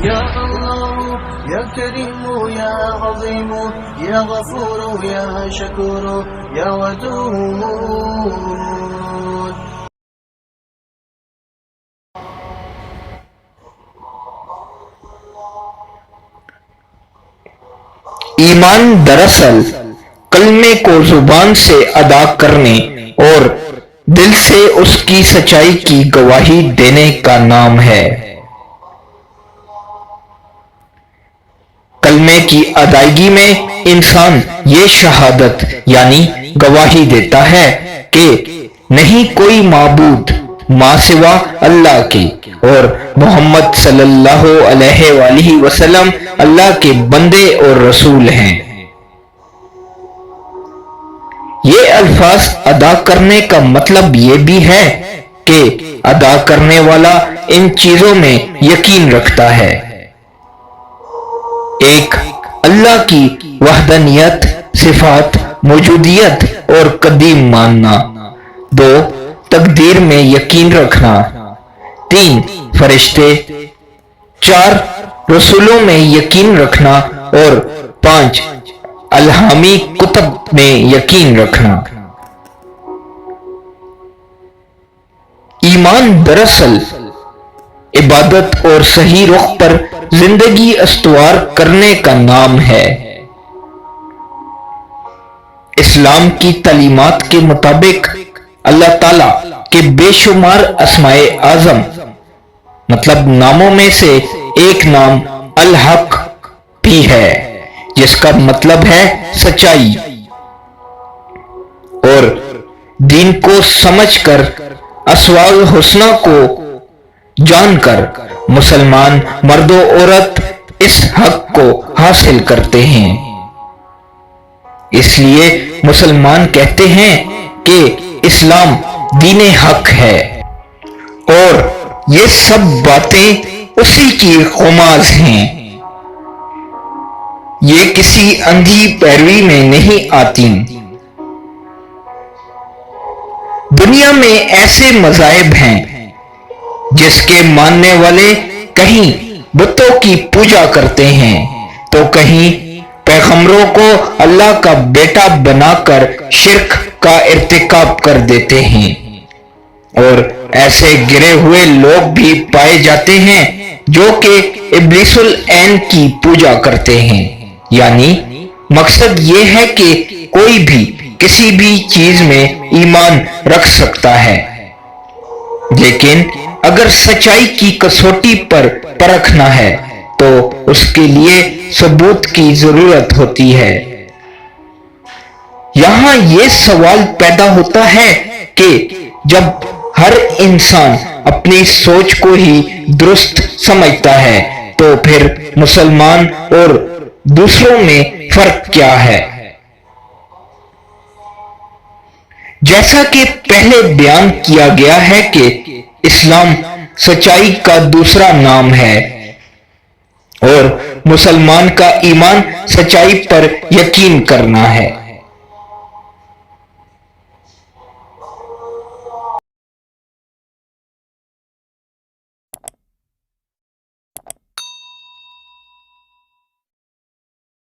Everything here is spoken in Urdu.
يا الله يا كريم يا عظيم يا غفور يا شكور يا ودود. ایمان دراصل کلمے کو زبان سے ادا کرنے اور دل سے اس کی سچائی کی گواہی دینے کا نام ہے۔ کلمے کی ادائیگی میں انسان یہ شہادت یعنی گواہی دیتا ہے کہ نہیں کوئی معبود ماں سوا اللہ کے اور محمد صلی اللہ علیہ وآلہ وسلم اللہ کے بندے اور رسول ہیں۔ یہ الفاظ ادا کرنے کا مطلب یہ بھی ہے کہ ادا کرنے والا ان چیزوں میں یقین رکھتا ہے۔ ایک اللہ کی وحدانیت، صفات، موجودیت اور قدیم ماننا۔ دو تقدیر میں یقین رکھنا۔ تین فرشتے۔ چار رسولوں میں یقین رکھنا اور پانچ الہامی کتب میں یقین رکھنا۔ ایمان دراصل عبادت اور صحیح رخ پر زندگی استوار کرنے کا نام ہے۔ اسلام کی تعلیمات کے مطابق اللہ تعالیٰ کے بے شمار اسماء اعظم مطلب ناموں میں سے ایک نام الحق بھی ہے، جس کا مطلب ہے سچائی۔ اور دین کو سمجھ کر، اسماء الحسنی کو جان کر مسلمان مرد و عورت اس حق کو حاصل کرتے ہیں۔ اس لیے مسلمان کہتے ہیں کہ اسلام دین حق ہے، اور یہ سب باتیں اسی کی خماز ہیں۔ یہ کسی اندھی پیروی میں نہیں آتی۔ دنیا میں ایسے مذاہب ہیں جس کے ماننے والے کہیں بتوں کی پوجا کرتے ہیں تو کہیں پیغمبروں کو اللہ کا بیٹا بنا کر شرک کا ارتکاب کر دیتے ہیں، اور ایسے گرے ہوئے لوگ بھی پائے جاتے ہیں جو کہ ابلیس العین کی پوجا کرتے ہیں۔ یعنی مقصد یہ ہے کہ کوئی بھی کسی بھی چیز میں ایمان رکھ سکتا ہے، لیکن اگر سچائی کی کسوٹی پر پرکھنا ہے تو اس کے لیے ثبوت کی ضرورت ہوتی ہے۔ یہاں یہ سوال پیدا ہوتا ہے کہ جب ہر انسان اپنی سوچ کو ہی درست سمجھتا ہے تو پھر مسلمان اور دوسروں میں فرق کیا ہے؟ جیسا کہ پہلے بیان کیا گیا ہے کہ اسلام سچائی کا دوسرا نام ہے، اور مسلمان کا ایمان سچائی پر یقین کرنا ہے۔